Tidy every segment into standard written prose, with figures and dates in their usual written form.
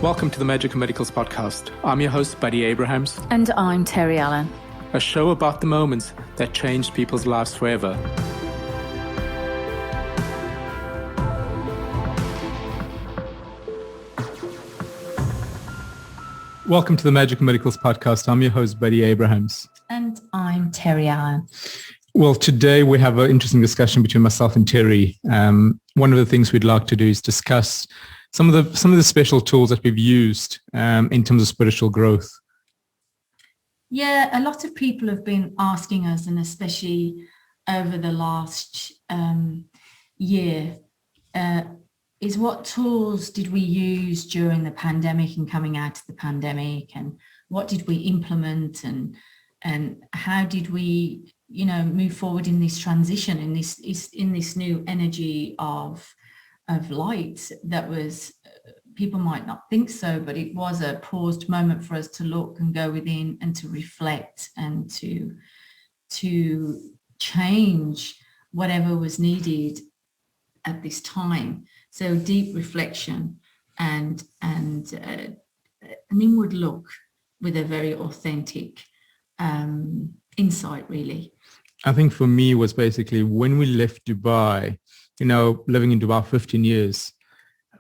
Welcome to the Magic of Medicals podcast. I'm your host, Buddy Abrahams. And I'm Terri Allen. A show about the moments that changed people's lives forever. Welcome to the Magic of Medicals podcast. I'm your host, Buddy Abrahams. And I'm Terri Allen. Well, today we have an interesting discussion between myself and Terri. One of the things we'd like to do is discuss some of the special tools that we've used in terms of spiritual growth. Yeah, a lot of people have been asking us, and especially over the last year, is what tools did we use during the pandemic and coming out of the pandemic, and what did we implement, and how did we, move forward in this transition, in this new energy of light that was, people might not think so, but it was a paused moment for us to look and go within and to reflect and to change whatever was needed at this time. So deep reflection and an inward look with a very authentic insight, really. I think for me was basically when we left Dubai, living in Dubai 15 years,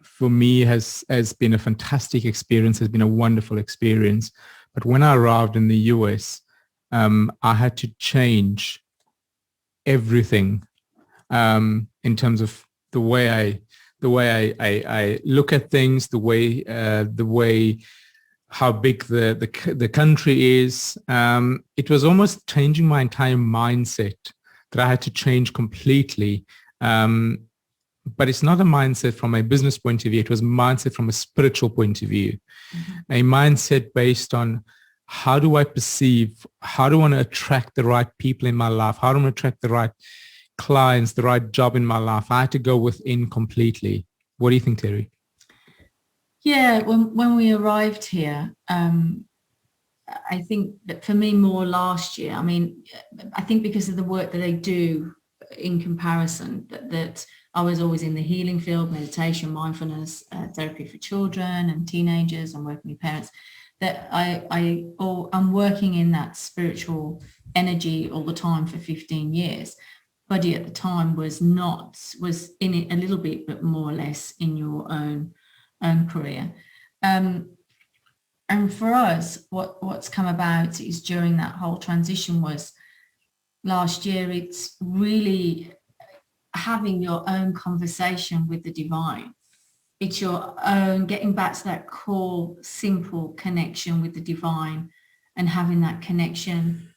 for me has been a fantastic experience, has been a wonderful experience. But when I arrived in the US, I had to change everything in terms of the way I look at things, the way how big the country is. It was almost changing my entire mindset that I had to change completely. But it's not a mindset from a business point of view. It was a mindset from a spiritual point of view, a mindset based on how do I perceive, how do I want to attract the right people in my life? How do I want to attract the right clients, the right job in my life? I had to go within completely. What do you think, Terri? Yeah, when we arrived here, I think that for me more last year, I think because of the work that I do in comparison, that I was always in the healing field, meditation, mindfulness, therapy for children and teenagers and working with parents, that I'm working in that spiritual energy all the time for 15 years. Buddy at the time was in it a little bit, but more or less in your own career. And for us, what's come about is during that whole transition was last year, it's really having your own conversation with the divine. It's your own getting back to that core, simple connection with the divine and having that connection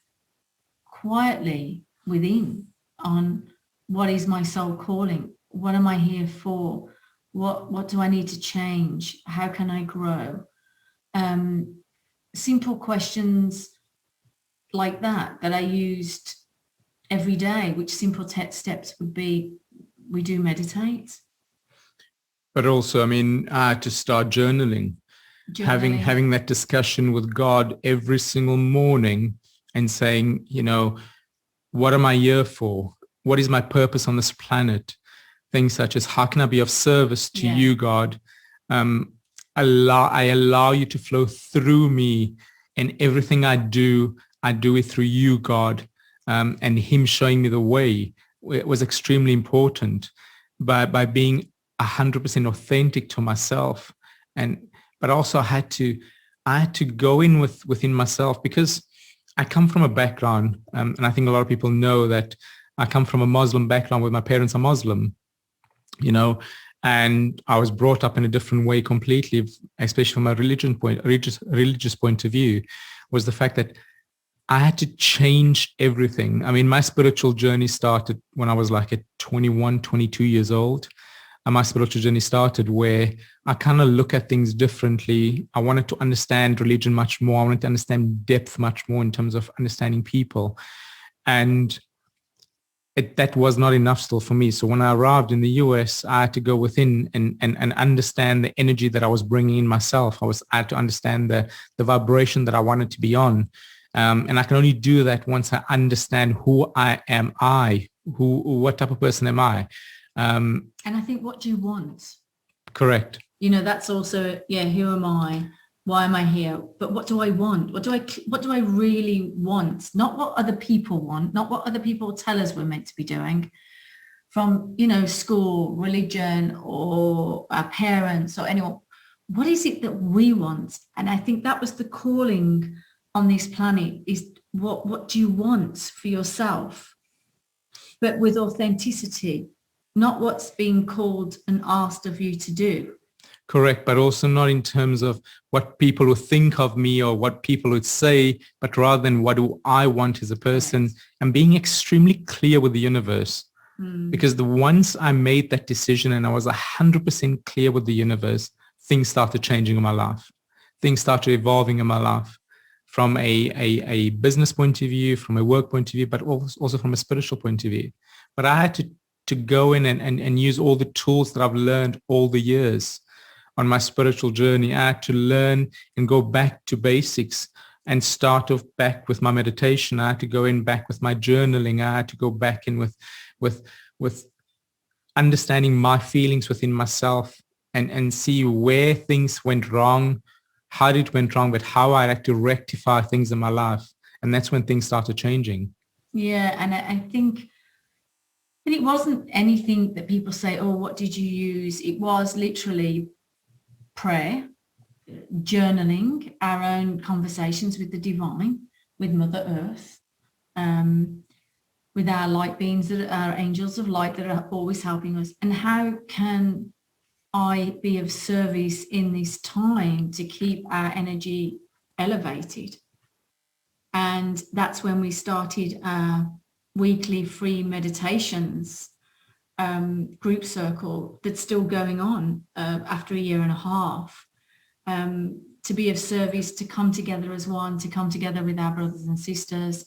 quietly within on what is my soul calling? What am I here for? What do I need to change? How can I grow? Simple questions like that I used every day, which simple steps would be, we do meditate. But also, I had to start journaling. Having that discussion with God every single morning and saying, what am I here for? What is my purpose on this planet? Things such as, how can I be of service to you, God? I allow you to flow through me, and everything I do it through you, God. And him showing me the way was extremely important by being 100% authentic to myself. But also I had to go in within myself, because I come from a background, and I think a lot of people know that I come from a Muslim background where my parents are Muslim, and I was brought up in a different way completely, especially from a religious point of view, was the fact that I had to change everything. My spiritual journey started when I was like at 21, 22 years old. And my spiritual journey started where I kind of look at things differently. I wanted to understand religion much more. I wanted to understand depth much more in terms of understanding people. And that was not enough still for me. So when I arrived in the US, I had to go within and understand the energy that I was bringing in myself. I had to understand the vibration that I wanted to be on. And I can only do that once I understand who I am. What type of person am I? And I think, what do you want? Correct. That's also, who am I? Why am I here? But what do I want? What do I really want? Not what other people want, not what other people tell us we're meant to be doing from, school, religion, or our parents or anyone. What is it that we want? And I think that was the calling on this planet, is what do you want for yourself? But with authenticity, not what's being called and asked of you to do. Correct, but also not in terms of what people would think of me or what people would say, but rather than what do I want as a person, and being extremely clear with the universe. Because once I made that decision and I was 100% clear with the universe, things started changing in my life. Things started evolving in my life from a business point of view, from a work point of view, but also from a spiritual point of view. But I had to go in and use all the tools that I've learned all the years on my spiritual journey. I had to learn and go back to basics and start off back with my meditation. I had to go in back with my journaling. I had to go back in with understanding my feelings within myself and see where things went wrong, how it went wrong, but how I had to rectify things in my life. And that's when things started changing. Yeah, and I think, and it wasn't anything that people say, oh, what did you use? It was literally prayer, journaling, our own conversations with the divine, with Mother Earth, with our light beings, that are our angels of light that are always helping us. And how can I be of service in this time to keep our energy elevated? And that's when we started our weekly free meditations group circle that's still going on after a year and a half, to be of service, to come together as one, to come together with our brothers and sisters.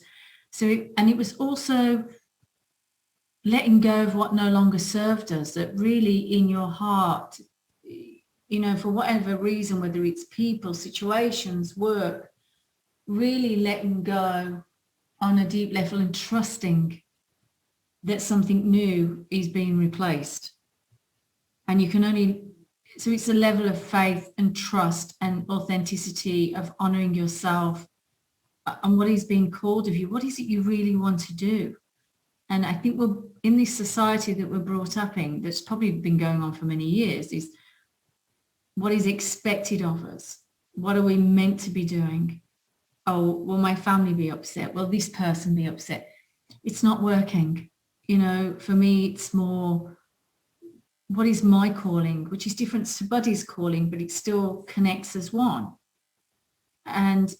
And it was also letting go of what no longer served us, that really in your heart, for whatever reason, whether it's people, situations, work, really letting go on a deep level and trusting that something new is being replaced. And you can only, so it's a level of faith and trust and authenticity of honoring yourself and what is being called of you. What is it you really want to do? And I think we're in this society that we're brought up in, that's probably been going on for many years, is what is expected of us? What are we meant to be doing? Oh, will my family be upset? Will this person be upset? It's not working. For me, it's more, what is my calling, which is different to Buddy's calling, but it still connects as one. And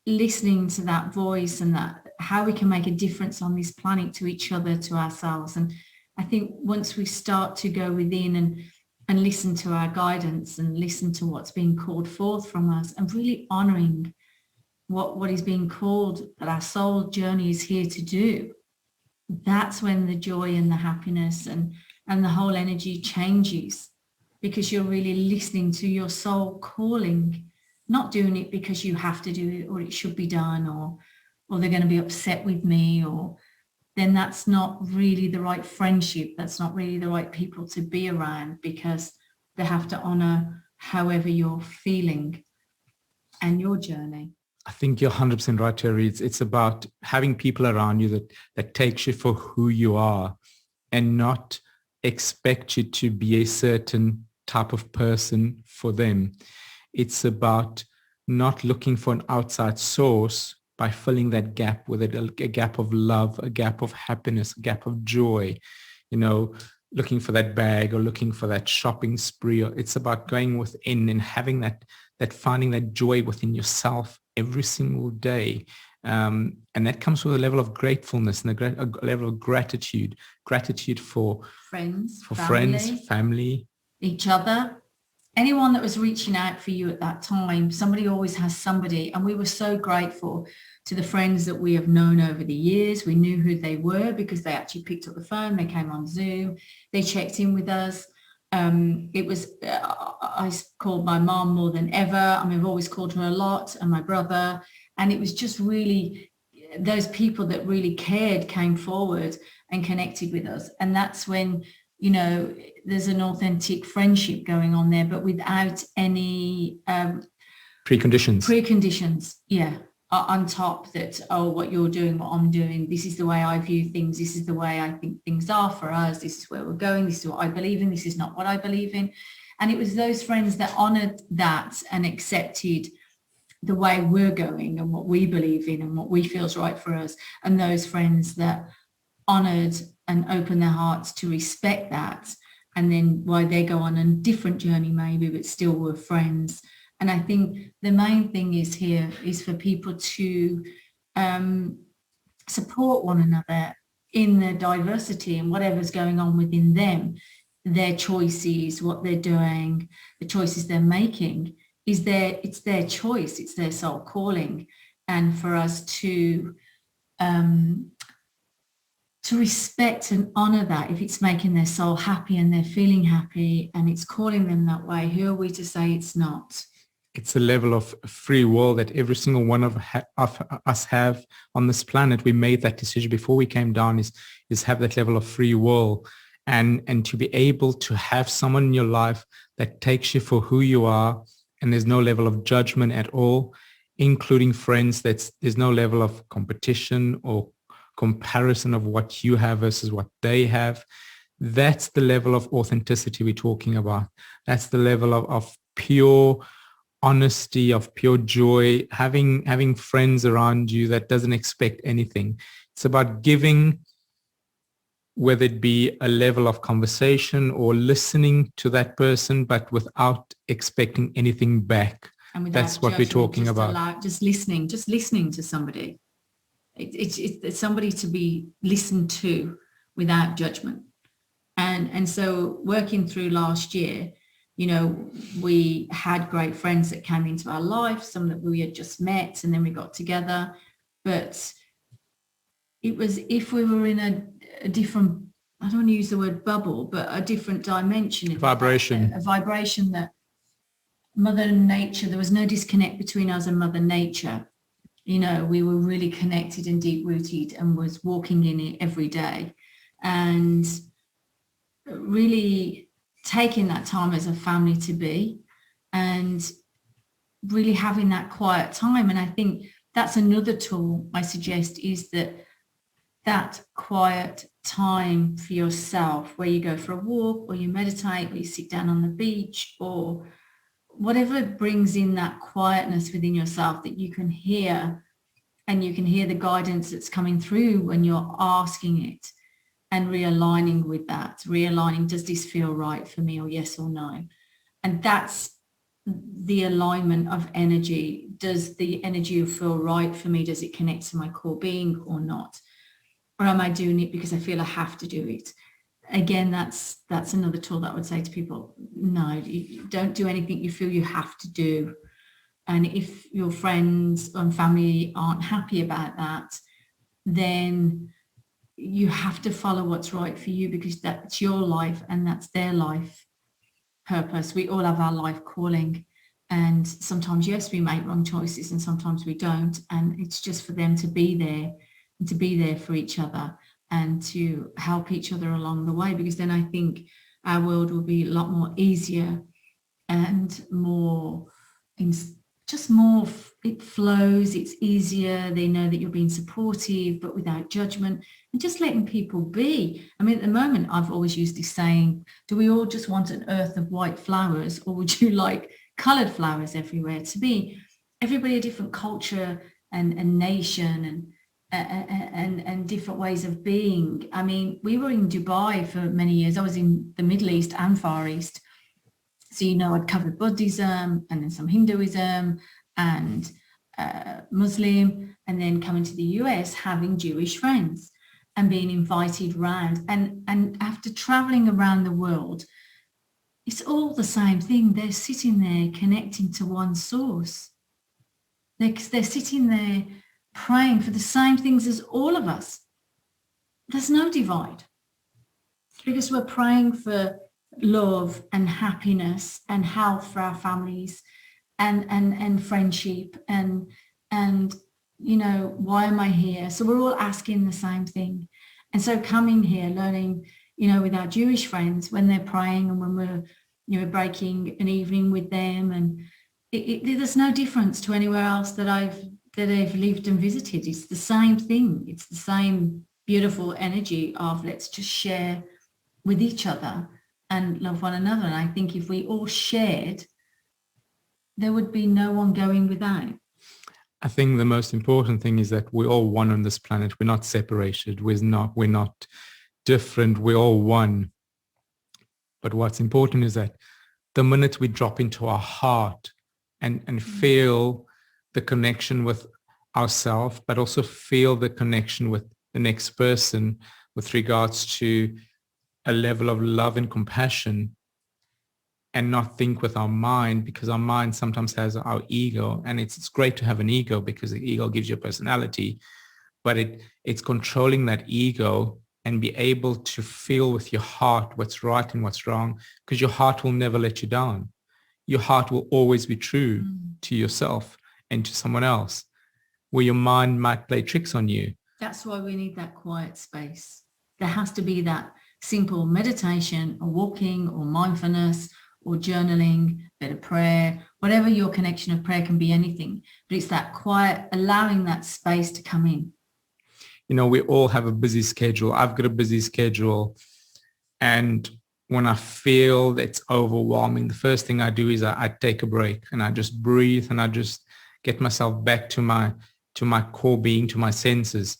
listening to that voice and that how we can make a difference on this planet to each other, to ourselves. And I think once we start to go within and listen to our guidance and listen to what's being called forth from us, and really honoring what is being called, that our soul journey is here to do, that's when the joy and the happiness and the whole energy changes, because you're really listening to your soul calling, not doing it because you have to do it or it should be done, or they're going to be upset with me, or then that's not really the right friendship. That's not really the right people to be around, because they have to honor however you're feeling and your journey. I think you're 100% right, Terri. It's about having people around you that takes you for who you are and not expect you to be a certain type of person for them. It's about not looking for an outside source by filling that gap with a gap of love, a gap of happiness, a gap of joy, looking for that bag or looking for that shopping spree. It's about going within and having that finding that joy within yourself every single day. And that comes with a level of gratefulness and a level of gratitude for friends, family, each other, anyone that was reaching out for you at that time. Somebody always has somebody. And we were so grateful to the friends that we have known over the years. We knew who they were because they actually picked up the phone, they came on Zoom, they checked in with us. I called my mom more than ever. I've always called her a lot, and my brother. And it was just really, those people that really cared came forward and connected with us. And that's when, there's an authentic friendship going on there, but without any preconditions. Yeah. On top that, oh, what you're doing, what I'm doing, this is the way I view things, this is the way I think things are for us, this is where we're going, this is what I believe in, this is not what I believe in. And it was those friends that honored that and accepted the way we're going and what we believe in and what we feel is right for us, and those friends that honored and opened their hearts to respect that, and then why they go on a different journey maybe, but still were friends. And I think the main thing is here is for people to support one another in their diversity and whatever's going on within them, their choices, what they're doing, the choices they're making. It's their choice, it's their soul calling. And for us to respect and honor that, if it's making their soul happy and they're feeling happy and it's calling them that way, who are we to say it's not? It's a level of free will that every single one of us have on this planet. We made that decision before we came down, is have that level of free will, and to be able to have someone in your life that takes you for who you are, and there's no level of judgment at all, including friends. There's no level of competition or comparison of what you have versus what they have. That's the level of authenticity we're talking about. That's the level of pure honesty, of pure joy, having friends around you that doesn't expect anything. It's about giving, whether it be a level of conversation or listening to that person, but without expecting anything back. And that's what we're talking about. Just listening to somebody. It's somebody to be listened to without judgment. And so working through last year, we had great friends that came into our life, some that we had just met, and then we got together. But it was, if we were in a different, I don't want to use the word bubble, but a different dimension. Vibration. A vibration that Mother Nature, there was no disconnect between us and Mother Nature. We were really connected and deep-rooted and was walking in it every day. And really taking that time as a family to be, and really having that quiet time. And I think that's another tool I suggest, is that quiet time for yourself, where you go for a walk, or you meditate, or you sit down on the beach, or whatever brings in that quietness within yourself that you can hear, and you can hear the guidance that's coming through when you're asking it. And realigning with that, does this feel right for me, or yes or no? And that's the alignment of energy. Does the energy feel right for me? Does it connect to my core being or not? Or am I doing it because I feel I have to do it? Again, that's another tool that I would say to people. No, you don't do anything you feel you have to do. And if your friends and family aren't happy about that, then you have to follow what's right for you, because that's your life and that's their life purpose. We all have our life calling, and sometimes, yes, we make wrong choices and sometimes we don't. And it's just for them to be there, and to be there for each other and to help each other along the way, because then I think our world will be a lot more easier and more it flows, it's easier. They know that you're being supportive, but without judgment, and just letting people be. I mean, at the moment, I've always used this saying, do we all just want an earth of white flowers, or would you like colored flowers everywhere? To be everybody a different culture and nation and different ways of being. I mean, we were in Dubai for many years. I was in the Middle East and Far East. So, I'd covered Buddhism and then some Hinduism and Muslim, and then coming to the US, having Jewish friends and being invited round. And after traveling around the world, it's all the same thing. They're sitting there connecting to one source. They're sitting there praying for the same things as all of us. There's no divide, because we're praying for love and happiness and health for our families and friendship and why am I here? So we're all asking the same thing. And so coming here, learning, with our Jewish friends when they're praying and when we're, breaking an evening with them. And there's no difference to anywhere else that I've lived and visited. It's the same thing. It's the same beautiful energy of let's just share with each other and love one another. And I think if we all shared, there would be no one going without. I think the most important thing is that we're all one on this planet. We're not separated. We're not different. We're all one. But what's important is that the minute we drop into our heart and feel the connection with ourselves, but also feel the connection with the next person with regards to a level of love and compassion, and not think with our mind, because our mind sometimes has our ego, and it's great to have an ego because the ego gives you a personality, but it's controlling that ego and be able to feel with your heart what's right and what's wrong, because your heart will never let you down. Your heart will always be true to yourself and to someone else, where your mind might play tricks on you. That's why we need that quiet space. There has to be that simple meditation or walking or mindfulness or journaling, a bit of prayer, whatever your connection of prayer can be, anything. But it's that quiet, allowing that space to come in. We all have a busy schedule. I've got a busy schedule. And when I feel it's overwhelming, the first thing I do is I take a break and I just breathe and I just get myself back to my core being, to my senses.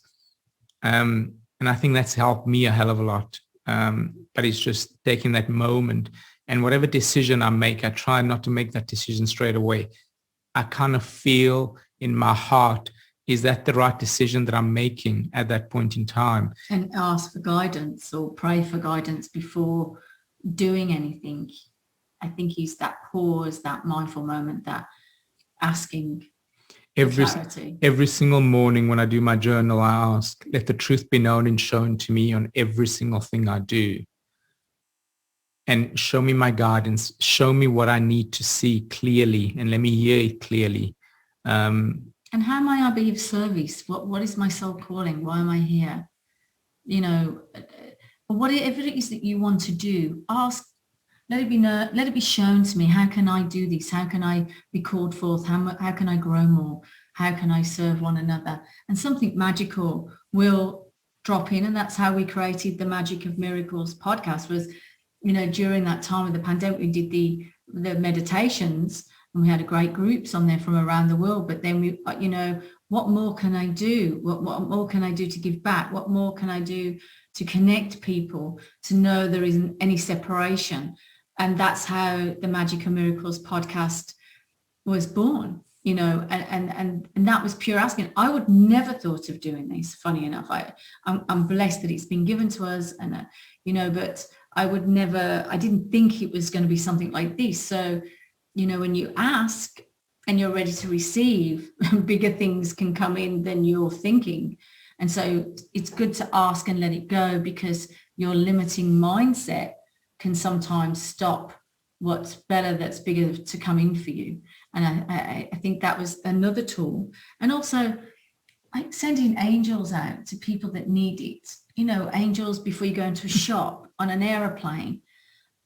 And I think that's helped me a hell of a lot. But it's just taking that moment, and whatever decision I make, I try not to make that decision straight away. I kind of feel in my heart, is that the right decision that I'm making at that point in time? And ask for guidance or pray for guidance before doing anything. I think is that pause, that mindful moment, that asking every single morning when I do my journal, I ask, let the truth be known and shown to me on every single thing I do. And show me my guidance, show me what I need to see clearly, and let me hear it clearly. And how may I be of service? What is my soul calling? Why am I here? Whatever it is that you want to do, ask, let it be shown to me. How can I do this? How can I be called forth? How can I grow more? How can I serve one another? And something magical will drop in. And that's how we created the Magic of Miracles podcast, was, during that time of the pandemic, we did the meditations, and we had great groups on there from around the world. But then we, what more can I do? What more can I do to give back? What more can I do to connect people, to know there isn't any separation? And that's how the Magic of Miracles podcast was born, and that was pure asking. I would never thought of doing this. Funny enough, I'm blessed that it's been given to us, and but I didn't think it was going to be something like this. So, when you ask and you're ready to receive, bigger things can come in than you're thinking. And so it's good to ask and let it go, because your limiting mindset can sometimes stop what's better, that's bigger to come in for you. And I think that was another tool. And also like sending angels out to people that need it. Angels before you go into a shop, on an aeroplane,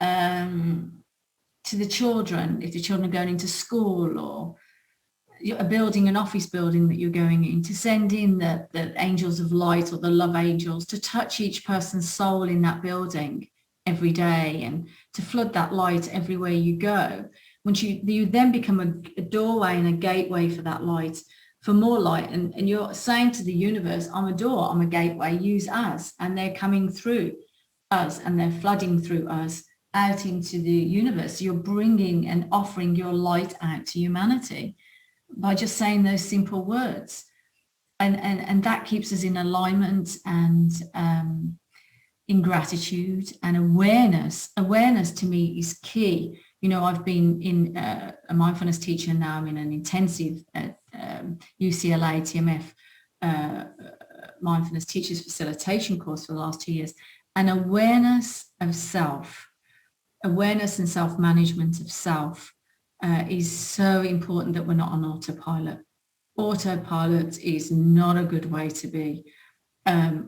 to the children, if the children are going into school, or a building, an office building that you're going in, to send in the angels of light, or the love angels, to touch each person's soul in that building every day, and to flood that light everywhere you go. Once you then become a doorway and a gateway for that light, for more light, and you're saying to the universe, I'm a door, I'm a gateway, use us. And they're coming through us and they're flooding through us out into the universe. You're bringing and offering your light out to humanity by just saying those simple words. And that keeps us in alignment and in gratitude and awareness. Awareness to me is key. I've been in a mindfulness teacher now. I'm in an intensive UCLA TMF mindfulness teachers facilitation course for the last 2 years. And awareness of self, awareness and self-management of self is so important, that we're not on autopilot. Autopilot is not a good way to be.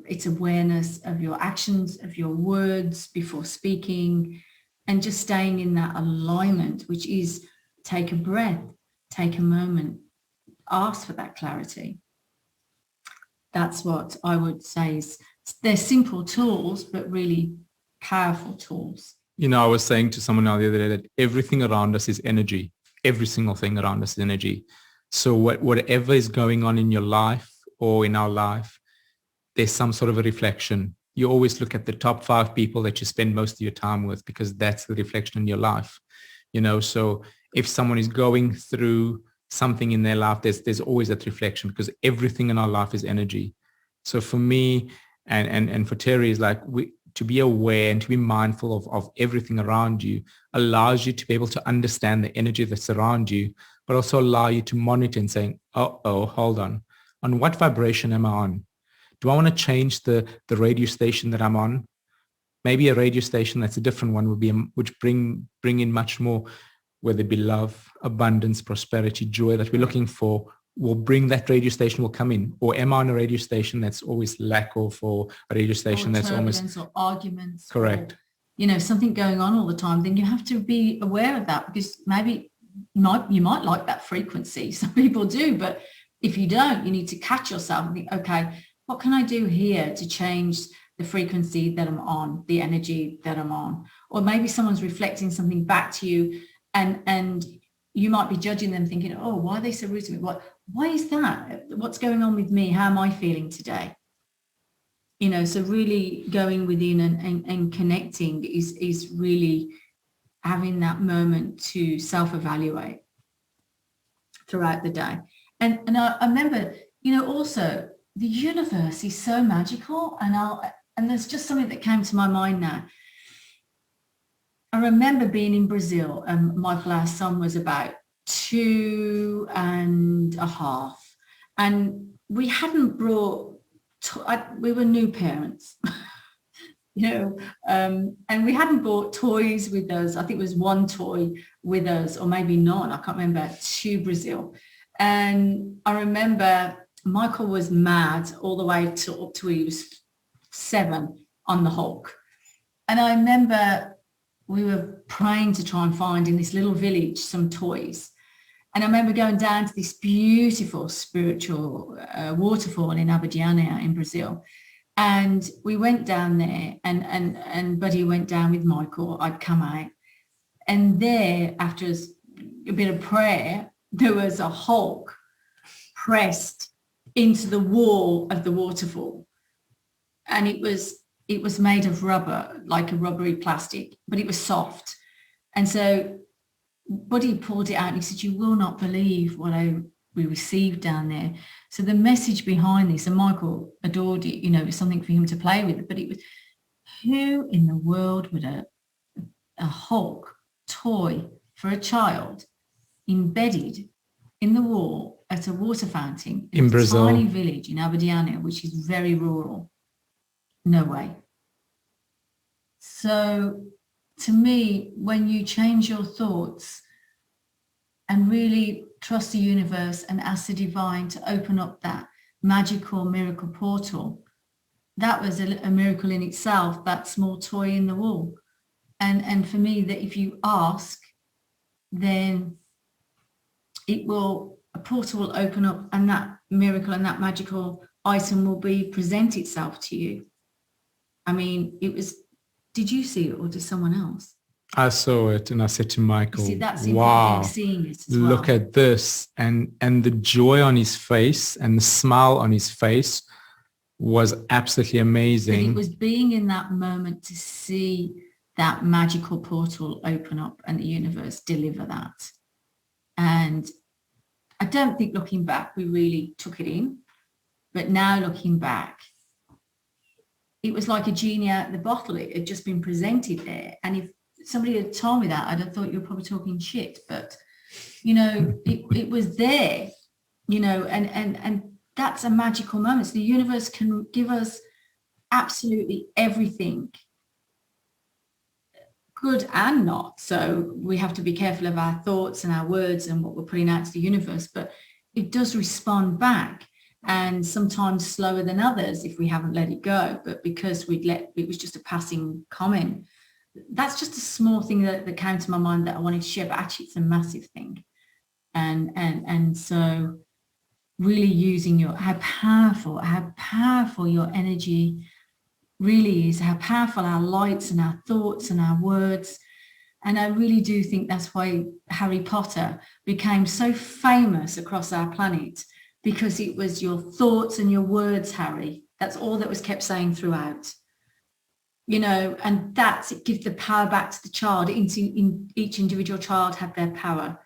It's awareness of your actions, of your words before speaking, and just staying in that alignment, which is take a breath, take a moment, ask for that clarity. That's what I would say is, they're simple tools, but really powerful tools. You know, I was saying to someone the other day that everything around us is energy. Every single thing around us is energy. So whatever is going on in your life or in our life, there's some sort of a reflection. You always look at the top 5 people that you spend most of your time with, because that's the reflection in your life. You know, so if someone is going through something in their life, there's always that reflection, because everything in our life is energy. So for me and for Terri, is like, to be aware and to be mindful of everything around you allows you to be able to understand the energy that's around you, but also allow you to monitor and saying, oh, hold on what vibration am I on? Do I want to change the radio station that I'm on? Maybe a radio station that's a different one would be, which bring in much more, whether it be love, abundance, prosperity, joy that we're looking for, will bring that radio station, will come in. Or am I on a radio station that's always lack of, or a radio station that's almost, or arguments, correct, or, something going on all the time? Then you have to be aware of that, because maybe you might like that frequency. Some people do, but if you don't, you need to catch yourself and think, okay, what can I do here to change the frequency that I'm on, the energy that I'm on? Or maybe someone's reflecting something back to you, and you might be judging them, thinking, oh, why are they so rude to me? Why is that? What's going on with me? How am I feeling today? So really going within and connecting is really having that moment to self-evaluate throughout the day. And I remember, also the universe is so magical, and there's just something that came to my mind now. I remember being in Brazil, and Michael, our son, was about 2.5, and we hadn't brought, we were new parents, and we hadn't brought toys with us. I think it was one toy with us, or maybe none, I can't remember, to Brazil. And I remember Michael was mad all the way up to he was 7 on the Hulk. And I remember we were praying to try and find in this little village some toys. And I remember going down to this beautiful spiritual waterfall in Abadiânia in Brazil. And we went down there, and Buddy went down with Michael. I'd come out. And there, after a bit of prayer, there was a Hulk pressed into the wall of the waterfall. And it was made of rubber, like a rubbery plastic, but it was soft. And so Buddy pulled it out and he said, you will not believe what we received down there. So the message behind this, and Michael adored it, it was something for him to play with, but it was, who in the world would a Hulk toy for a child embedded in the wall at a water fountain in Brazil, a tiny village in Abadiânia, which is very rural? No way. So to me, when you change your thoughts and really trust the universe and ask the divine to open up that magical miracle portal, that was a miracle in itself, that small toy in the wall. And for me, that if you ask, then a portal will open up, and that miracle and that magical item will present itself to you. I mean, did you see it, or did someone else? I saw it, and I said to Michael, that's wow, seeing it as look well. at this. And the joy on his face and the smile on his face was absolutely amazing. But it was being in that moment to see that magical portal open up and the universe deliver that. And I don't think, looking back, we really took it in. But now looking back, it was like a genie out of the bottle. It had just been presented there. And if somebody had told me that, I'd have thought you were probably talking shit. But, it was there, and that's a magical moment. So the universe can give us absolutely everything, good and not. So we have to be careful of our thoughts and our words and what we're putting out to the universe. But it does respond back. and sometimes slower than others if we haven't let it go. But because it was just a passing comment. That's just a small thing that came to my mind that I wanted to share, but actually it's a massive thing. And so really using how powerful your energy really is, how powerful our lights and our thoughts and our words. And I really do think that's why Harry Potter became so famous across our planet, because it was your thoughts and your words, Harry. That's all that was kept saying throughout. And it gives the power back to the child. Each individual child had their power,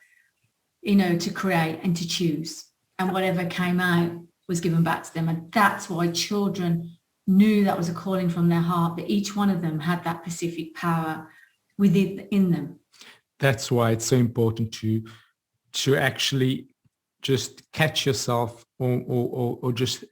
to create and to choose. And whatever came out was given back to them. And that's why children knew that was a calling from their heart, that each one of them had that specific power within them. That's why it's so important to actually just catch yourself or just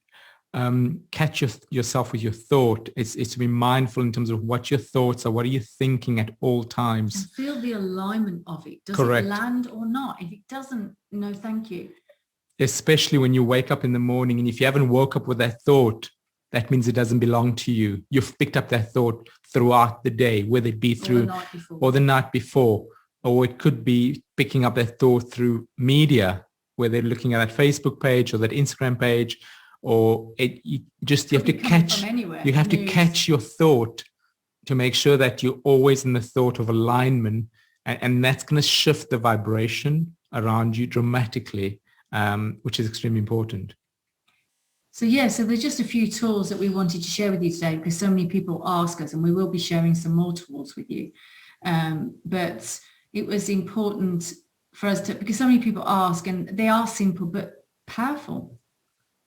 catch yourself with your thought. It's to be mindful in terms of what your thoughts are, what are you thinking at all times. And feel the alignment of it. Does Correct. It land or not? If it doesn't, no, thank you. Especially when you wake up in the morning, and if you haven't woke up with that thought, that means it doesn't belong to you. You've picked up that thought throughout the day, whether it be through or the night before, or it could be picking up that thought through media, where they're looking at that Facebook page or that Instagram page, or you have to catch your thought to make sure that you're always in the thought of alignment, and that's going to shift the vibration around you dramatically, which is extremely important. So there's just a few tools that we wanted to share with you today, because so many people ask us, and we will be sharing some more tools with you. But it was important for us because so many people ask, and they are simple but powerful.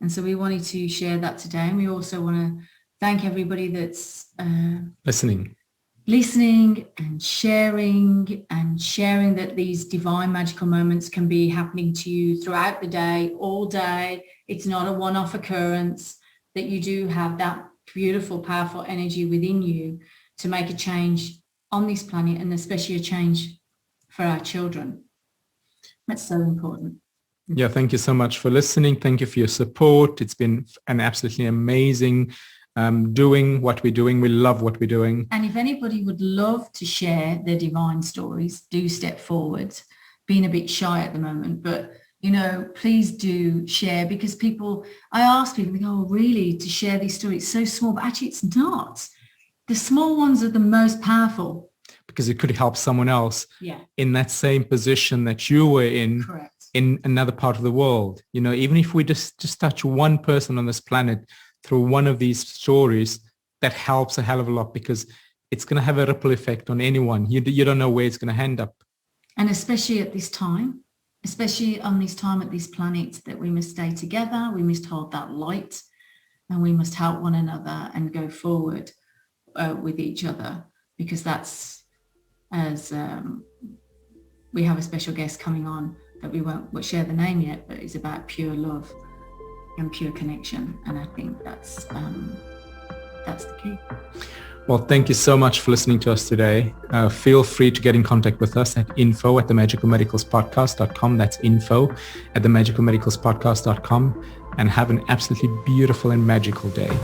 And so we wanted to share that today. And we also want to thank everybody that's listening and sharing that these divine magical moments can be happening to you throughout the day, all day. It's not a one-off occurrence, that you do have that beautiful, powerful energy within you to make a change on this planet, and especially a change for our children. That's so important. Yeah, thank you so much for listening. Thank you for your support. It's been an absolutely amazing doing what we're doing. We love what we're doing. And if anybody would love to share their divine stories, do step forward. Being a bit shy at the moment, but please do share, because I ask people, they go, oh, really, to share these stories? It's so small, but actually it's not. The small ones are the most powerful. Because it could help someone else in that same position that you were in. Correct. In another part of the world. Even if we just touch one person on this planet through one of these stories, that helps a hell of a lot, because it's going to have a ripple effect on anyone. You don't know where it's going to end up. And especially at this time, especially on this time at this planet, that we must stay together, we must hold that light, and we must help one another and go forward with each other, because that's, as we have a special guest coming on that we won't share the name yet, but it's about pure love and pure connection. And I think that's the key. Well, thank you so much for listening to us today. Feel free to get in contact with us at info@themagicalmedicalspodcast.com. That's info@themagicalmedicalspodcast.com, and have an absolutely beautiful and magical day.